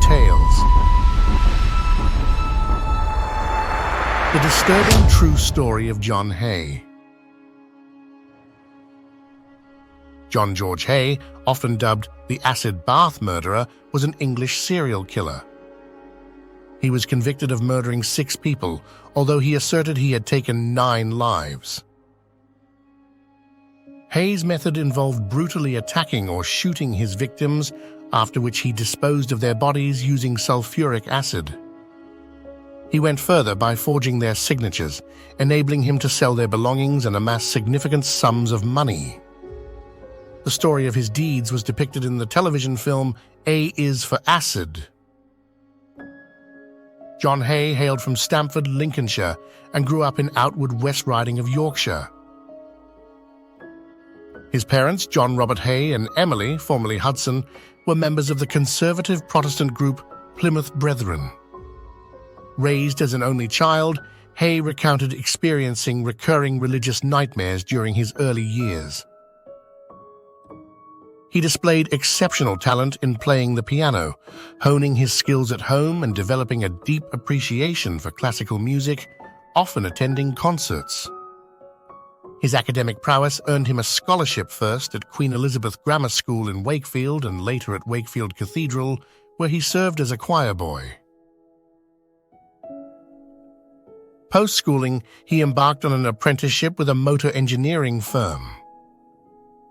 Tales. The disturbing true story of John Haigh. John George Haigh, often dubbed the acid bath murderer, was an English serial killer. He was convicted of murdering 6 people, although he asserted he had taken 9 lives. Haigh's method involved brutally attacking or shooting his victims, after which he disposed of their bodies using sulphuric acid. He went further by forging their signatures, enabling him to sell their belongings and amass significant sums of money. The story of his deeds was depicted in the television film A is for Acid. John Haigh hailed from Stamford, Lincolnshire, and grew up in Outwood, West Riding of Yorkshire. His parents, John Robert Haigh and Emily, formerly Hudson, were members of the conservative Protestant group Plymouth Brethren. Raised as an only child, Haigh recounted experiencing recurring religious nightmares during his early years. He displayed exceptional talent in playing the piano, honing his skills at home and developing a deep appreciation for classical music, often attending concerts. His academic prowess earned him a scholarship first at Queen Elizabeth Grammar School in Wakefield and later at Wakefield Cathedral, where he served as a choir boy. Post-schooling, he embarked on an apprenticeship with a motor engineering firm.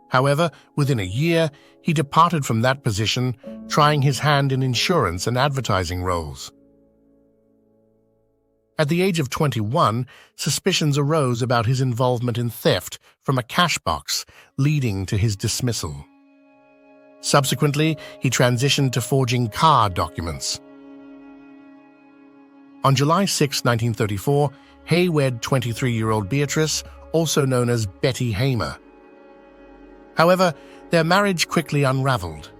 However, within a year, he departed from that position, trying his hand in insurance and advertising roles. At the age of 21, suspicions arose about his involvement in theft from a cash box, leading to his dismissal. Subsequently, he transitioned to forging car documents. On July 6, 1934, Haigh wed 23-year-old Beatrice, also known as Betty Hamer. However, their marriage quickly unraveled.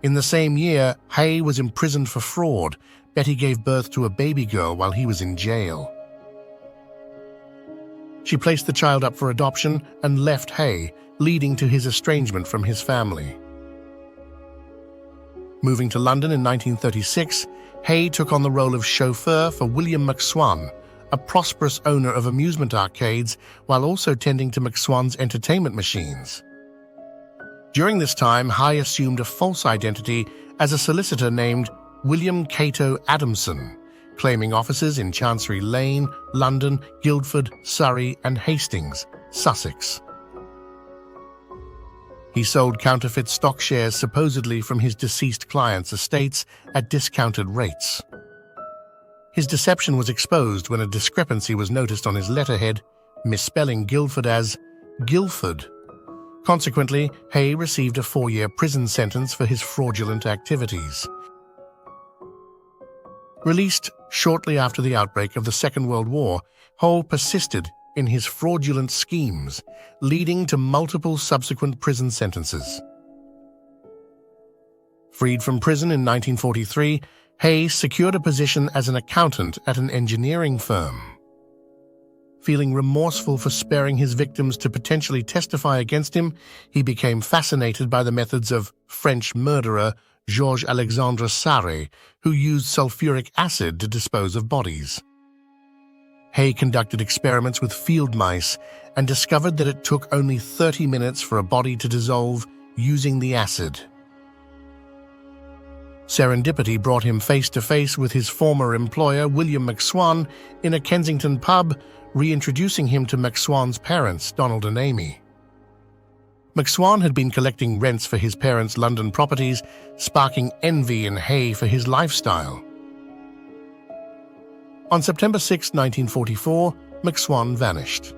In the same year, Haigh was imprisoned for fraud. Betty gave birth to a baby girl while he was in jail. She placed the child up for adoption and left Haigh, leading to his estrangement from his family. Moving to London in 1936, Haigh took on the role of chauffeur for William McSwan, a prosperous owner of amusement arcades, while also tending to McSwan's entertainment machines. During this time, Haigh assumed a false identity as a solicitor named William Cato Adamson, claiming offices in Chancery Lane, London, Guildford, Surrey, and Hastings, Sussex. He sold counterfeit stock shares supposedly from his deceased clients' estates at discounted rates. His deception was exposed when a discrepancy was noticed on his letterhead, misspelling Guildford as Guilford. Consequently, Haigh received a 4-year prison sentence for his fraudulent activities. Released shortly after the outbreak of the Second World War, Haigh persisted in his fraudulent schemes, leading to multiple subsequent prison sentences. Freed from prison in 1943, Haigh secured a position as an accountant at an engineering firm. Feeling remorseful for sparing his victims to potentially testify against him, he became fascinated by the methods of French murderer Georges-Alexandre Sarre, who used sulphuric acid to dispose of bodies. Haigh conducted experiments with field mice and discovered that it took only 30 minutes for a body to dissolve using the acid. Serendipity brought him face-to-face with his former employer, William McSwan, in a Kensington pub, reintroducing him to McSwan's parents, Donald and Amy. McSwan had been collecting rents for his parents' London properties, sparking envy in Haigh for his lifestyle. On September 6, 1944, McSwan vanished.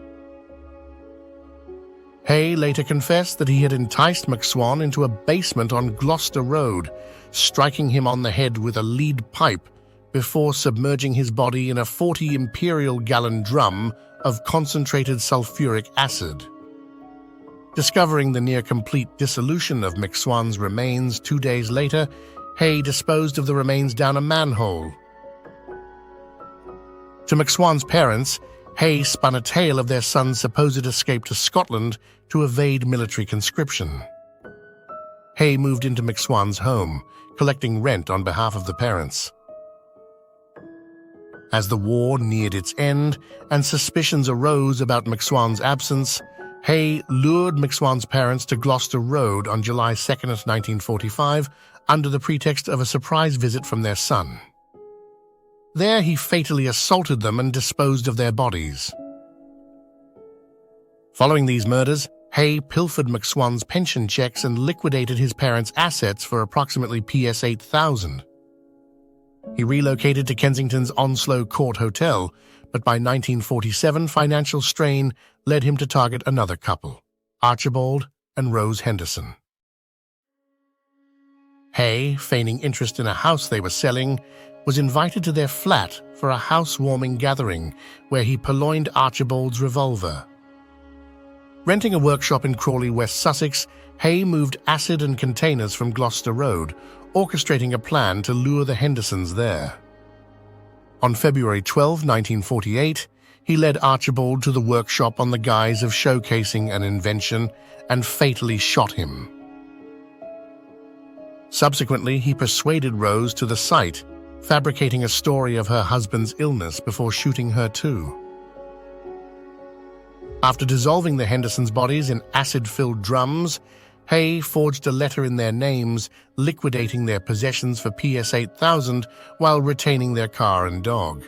Haigh later confessed that he had enticed McSwan into a basement on Gloucester Road, striking him on the head with a lead pipe before submerging his body in a 40 imperial-gallon drum of concentrated sulphuric acid. Discovering the near-complete dissolution of McSwan's remains 2 days later, Haigh disposed of the remains down a manhole. To McSwan's parents, Haigh spun a tale of their son's supposed escape to Scotland to evade military conscription. Haigh moved into McSwan's home, collecting rent on behalf of the parents. As the war neared its end and suspicions arose about McSwan's absence, Haigh lured McSwan's parents to Gloucester Road on July 2, 1945, under the pretext of a surprise visit from their son. There he fatally assaulted them and disposed of their bodies. Following these murders, Haigh pilfered McSwan's pension checks and liquidated his parents' assets for approximately PS 8,000. He relocated to Kensington's Onslow Court Hotel, but by 1947 financial strain led him to target another couple, Archibald and Rose Henderson. Haigh, feigning interest in a house they were selling, was invited to their flat for a housewarming gathering where he purloined Archibald's revolver. Renting a workshop in Crawley, West Sussex, Haigh moved acid and containers from Gloucester Road, orchestrating a plan to lure the Hendersons there. On February 12, 1948, he led Archibald to the workshop on the guise of showcasing an invention and fatally shot him. Subsequently, he persuaded Rose to the site, fabricating a story of her husband's illness before shooting her too. After dissolving the Hendersons' bodies in acid-filled drums, Haigh forged a letter in their names, liquidating their possessions for PS 8,000 while retaining their car and dog.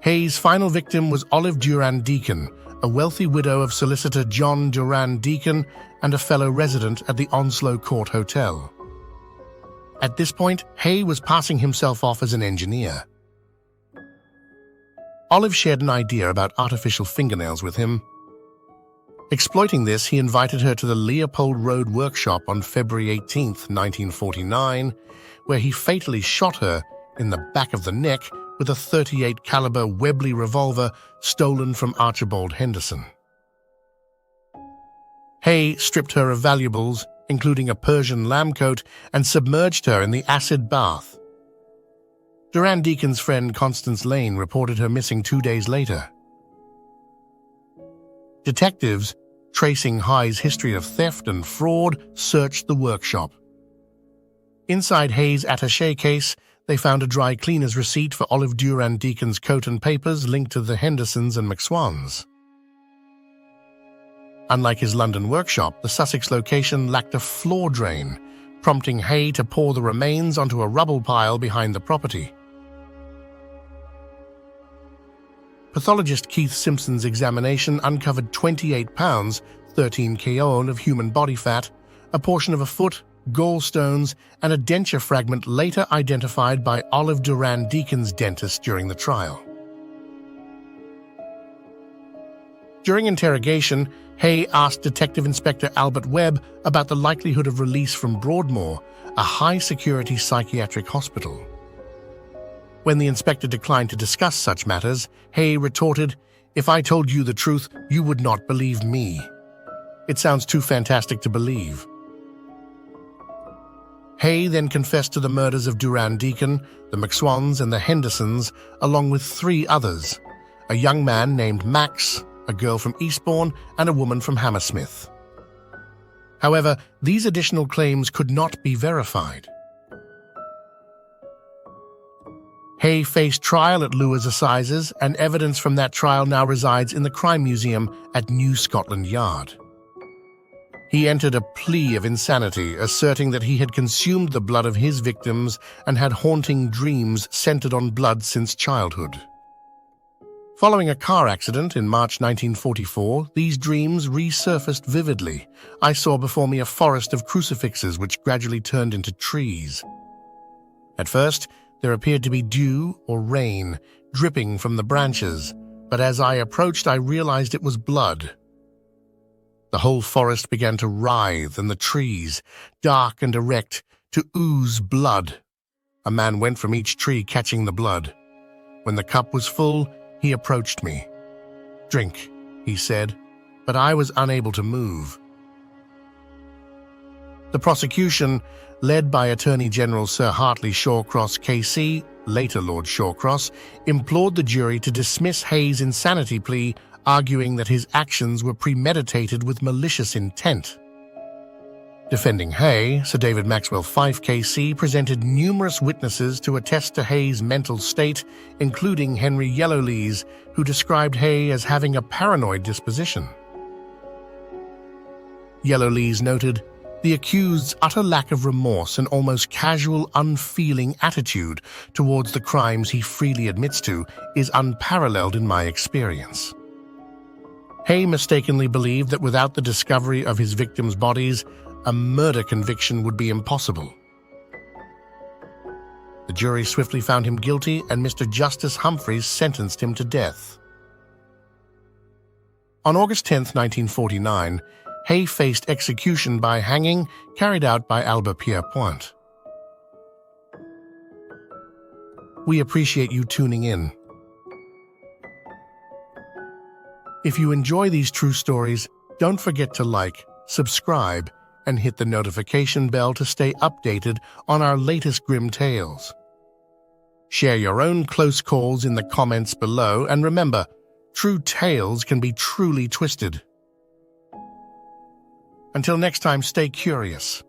Haigh's final victim was Olive Durand Deacon, a wealthy widow of solicitor John Durand Deacon and a fellow resident at the Onslow Court Hotel. At this point, Haigh was passing himself off as an engineer. Olive shared an idea about artificial fingernails with him. Exploiting this, he invited her to the Leopold Road workshop on February 18, 1949, where he fatally shot her in the back of the neck with a .38 caliber Webley revolver stolen from Archibald Henderson. Haigh stripped her of valuables, including a Persian lamb coat, and submerged her in the acid bath. Durand Deacon's friend Constance Lane reported her missing 2 days later. Detectives, tracing Haigh's history of theft and fraud, searched the workshop. Inside Haigh's attaché case, they found a dry cleaner's receipt for Olive Durand Deacon's coat and papers linked to the Hendersons and McSwans. Unlike his London workshop, the Sussex location lacked a floor drain, prompting Haigh to pour the remains onto a rubble pile behind the property. Pathologist Keith Simpson's examination uncovered 28 pounds, 13 kg of human body fat, a portion of a foot, gallstones, and a denture fragment later identified by Olive Durand Deacon's dentist during the trial. During interrogation, Haigh asked Detective Inspector Albert Webb about the likelihood of release from Broadmoor, a high-security psychiatric hospital. When the inspector declined to discuss such matters, Haigh retorted, "If I told you the truth, you would not believe me. It sounds too fantastic to believe." Haigh then confessed to the murders of Durand Deacon, the McSwans, and the Hendersons, along with 3 others, a young man named Max, a girl from Eastbourne, and a woman from Hammersmith. However, these additional claims could not be verified. Haigh faced trial at Lewes Assizes, and evidence from that trial now resides in the Crime Museum at New Scotland Yard. He entered a plea of insanity, asserting that he had consumed the blood of his victims and had haunting dreams centered on blood since childhood. Following a car accident in March 1944, these dreams resurfaced vividly. I saw before me a forest of crucifixes which gradually turned into trees. At first, there appeared to be dew or rain dripping from the branches, but as I approached, I realized it was blood. The whole forest began to writhe, and the trees, dark and erect, to ooze blood. A man went from each tree catching the blood. When the cup was full, he approached me. "Drink," he said, but I was unable to move. The prosecution, led by Attorney General Sir Hartley Shawcross KC, later Lord Shawcross, implored the jury to dismiss Haigh's insanity plea, arguing that his actions were premeditated with malicious intent. Defending Haigh, Sir David Maxwell Fyfe KC presented numerous witnesses to attest to Hay's mental state, including Henry Yellowlees, who described Haigh as having a paranoid disposition. Yellowlees noted, "The accused's utter lack of remorse and almost casual, unfeeling attitude towards the crimes he freely admits to is unparalleled in my experience." Haigh mistakenly believed that without the discovery of his victims' bodies, a murder conviction would be impossible. The jury swiftly found him guilty, and Mr. Justice Humphreys sentenced him to death. On August 10, 1949, Haigh faced execution by hanging carried out by Albert Pierrepoint. We appreciate you tuning in. If you enjoy these true stories, don't forget to like, subscribe, and hit the notification bell to stay updated on our latest grim tales. Share your own close calls in the comments below, and remember, true tales can be truly twisted. Until next time, stay curious.